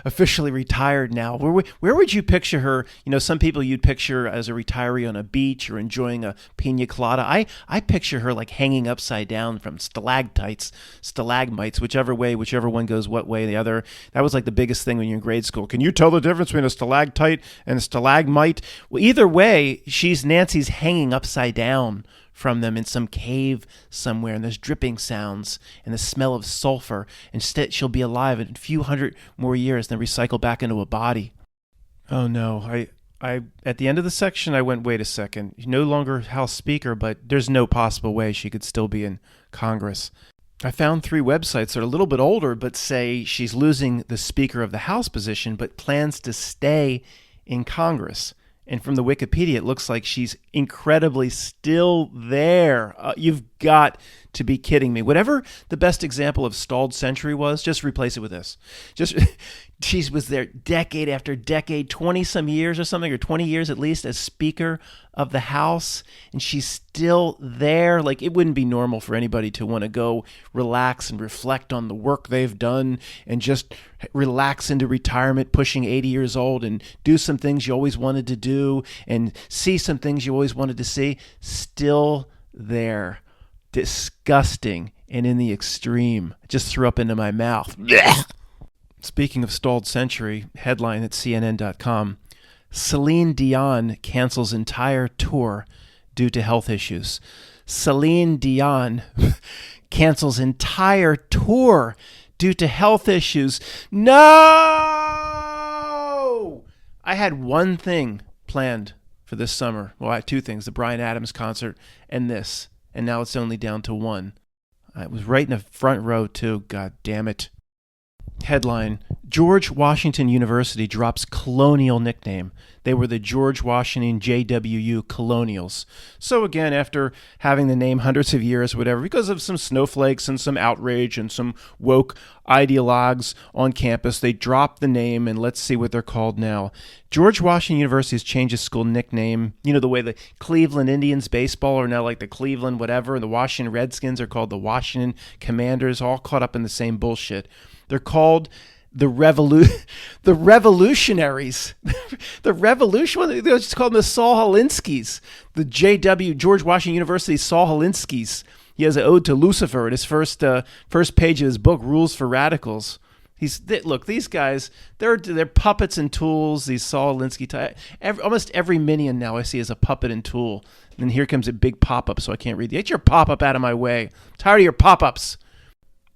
officially retired now. Where would you picture her? Some people you'd picture as a retiree on a beach or enjoying a pina colada. I picture her like hanging upside down from stalagmites, whichever one goes what way the other. That was like the biggest thing when you're in grade school. Can you tell the difference between a stalactite and a stalagmite? Well, either way, Nancy's hanging upside down from them in some cave somewhere, and there's dripping sounds and the smell of sulfur. Instead, she'll be alive in a few hundred more years, then recycle back into a body. Oh no, I at the end of the section, I went, wait a second, no longer House Speaker, but there's no possible way she could still be in Congress. I found 3 websites that are a little bit older, but say she's losing the Speaker of the House position, but plans to stay in Congress. And from the Wikipedia, it looks like she's incredibly still there. You've got to be kidding me. Whatever the best example of stalled century was, just replace it with this. She was there decade after decade, 20-some years or something, or 20 years at least, as Speaker of the House, and she's still there. Like, it wouldn't be normal for anybody to want to go relax and reflect on the work they've done and just relax into retirement, pushing 80 years old, and do some things you always wanted to do and see some things you always wanted to see. Still there. Disgusting and in the extreme. I just threw up into my mouth. Speaking of stalled century, headline at CNN.com, Celine Dion cancels entire tour due to health issues. Celine Dion cancels entire tour due to health issues. No! I had one thing planned for this summer. Well, I had 2 things, the Bryan Adams concert and this. And now it's only down to 1. I was right in the front row, too. God damn it. Headline, George Washington University drops colonial nickname. They were the George Washington JWU Colonials. So again, after having the name hundreds of years, whatever, because of some snowflakes and some outrage and some woke ideologues on campus, they dropped the name, and let's see what they're called now. George Washington University has changed its school nickname. You know, the way the Cleveland Indians baseball are now like the Cleveland whatever, and the Washington Redskins are called the Washington Commanders, all caught up in the same bullshit. They're called the Revolutionaries. The Revolution. They just call them the Saul Alinsky's. The George Washington University Saul Alinsky's. He has an ode to Lucifer at his first page of his book, Rules for Radicals. Look, these guys, they're puppets and tools. These Saul Alinsky almost every minion now I see is a puppet and tool. And then here comes a big pop-up, so I can't read. Get your pop-up out of my way. I'm tired of your pop-ups.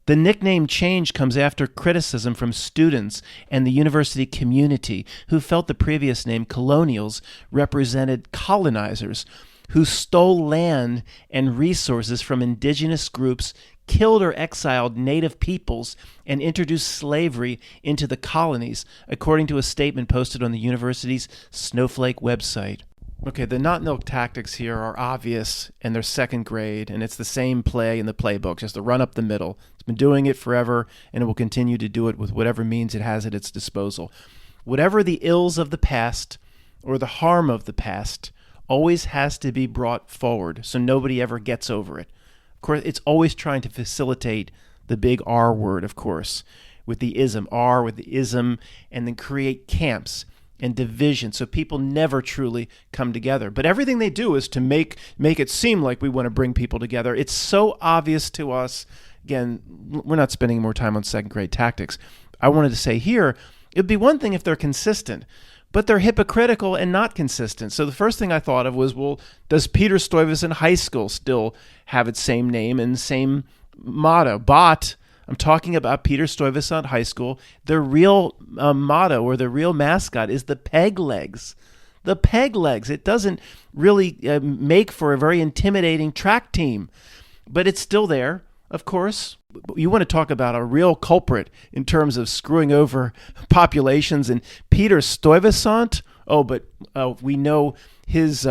The nickname change comes after criticism from students and the university community who felt the previous name colonials represented colonizers who stole land and resources from indigenous groups, killed or exiled native peoples, and introduced slavery into the colonies, according to a statement posted on the university's Snowflake website. Okay, the not milk tactics here are obvious, and they're second grade, and it's the same play in the playbook, just to run up the middle. It's been doing it forever, and it will continue to do it with whatever means it has at its disposal. Whatever the ills of the past or the harm of the past always has to be brought forward, so nobody ever gets over it. Of course, it's always trying to facilitate the big R word, of course, with the ism, R with the ism, and then create camps and division, so people never truly come together. But everything they do is to make it seem like we want to bring people together. It's so obvious to us. Again, we're not spending more time on second grade tactics. I wanted to say here, it'd be one thing if they're consistent, but they're hypocritical and not consistent. So the first thing I thought of was, well, does Peter Stuyvesant High School still have its same name and same motto? But I'm talking about Peter Stuyvesant High School. Their real motto or their real mascot is the peg legs. The peg legs. It doesn't really make for a very intimidating track team, but it's still there, of course. You want to talk about a real culprit in terms of screwing over populations, and Peter Stuyvesant. But we know his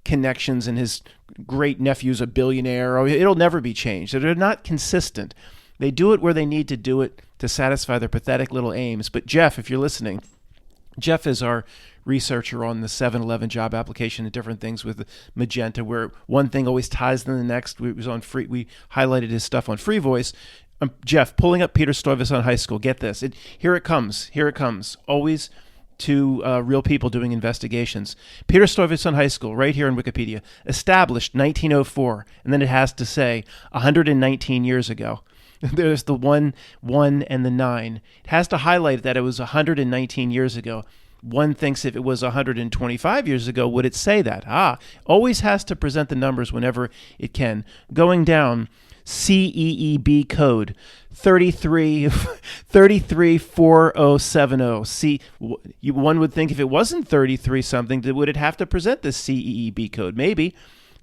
connections, and his great nephew's a billionaire. It'll never be changed. They're not consistent. They do it where they need to do it to satisfy their pathetic little aims. But Jeff, if you're listening, Jeff is our researcher on the 7-Eleven job application and different things with Magenta, where one thing always ties to the next. We highlighted his stuff on Free Voice. Jeff, pulling up Peter Stuyvesant High School. Get this. Here it comes. Always to real people doing investigations. Peter Stuyvesant High School, right here in Wikipedia, established 1904, and then it has to say 119 years ago. There's the 1, and the 9. It has to highlight that it was 119 years ago. One thinks if it was 125 years ago, would it say that? Always has to present the numbers whenever it can. Going down, CEEB code 334070. See, one would think if it wasn't 33 something, would it have to present the CEEB code? Maybe.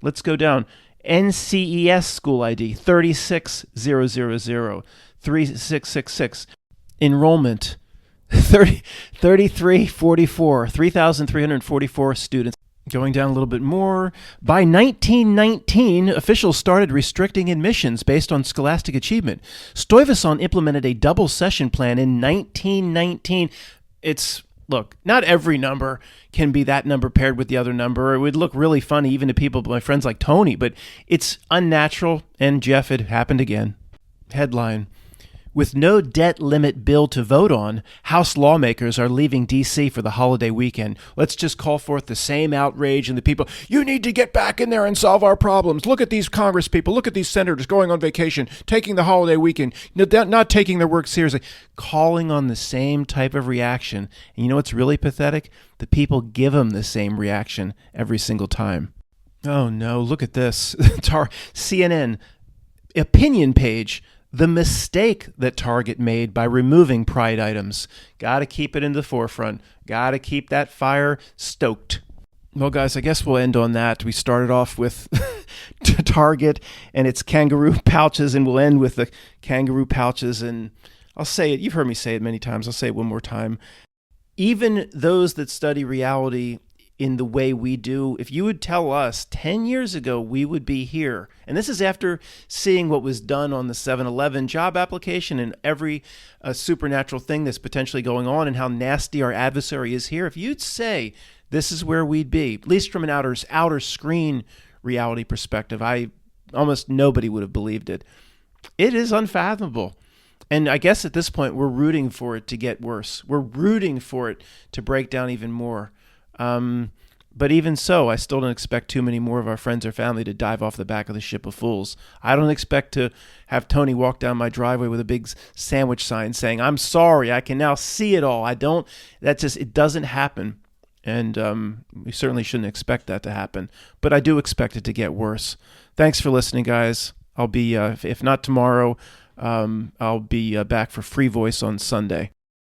Let's go down. NCES school ID 36000 3666. Enrollment 3344, 3,344 students. Going down a little bit more. By 1919, officials started restricting admissions based on scholastic achievement. Stuyvesant implemented a double session plan in 1919. Look, not every number can be that number paired with the other number. It would look really funny even to people, my friends like Tony, but it's unnatural, and Jeff, it happened again. Headline: with no debt limit bill to vote on, House lawmakers are leaving D.C. for the holiday weekend. Let's just call forth the same outrage and the people, you need to get back in there and solve our problems. Look at these Congress people. Look at these senators going on vacation, taking the holiday weekend, not taking their work seriously, calling on the same type of reaction. And you know what's really pathetic? The people give them the same reaction every single time. Oh, no, look at this. CNN opinion page. The mistake that Target made by removing Pride items. Got to keep it in the forefront. Got to keep that fire stoked. Well, guys, I guess we'll end on that. We started off with Target and its kangaroo pouches, and we'll end with the kangaroo pouches. And I'll say it. You've heard me say it many times. I'll say it one more time. Even those that study reality in the way we do, if you would tell us 10 years ago we would be here, and this is after seeing what was done on the 7-Eleven job application and every supernatural thing that's potentially going on and how nasty our adversary is here, if you'd say this is where we'd be, at least from an outer screen reality perspective, almost nobody would have believed it. It is unfathomable. And I guess at this point we're rooting for it to get worse. We're rooting for it to break down even more. But even so, I still don't expect too many more of our friends or family to dive off the back of the ship of fools. I don't expect to have Tony walk down my driveway with a big sandwich sign saying, I'm sorry, I can now see it all. It doesn't happen. And we certainly shouldn't expect that to happen. But I do expect it to get worse. Thanks for listening, guys. I'll be, if not tomorrow, I'll be back for Free Voice on Sunday.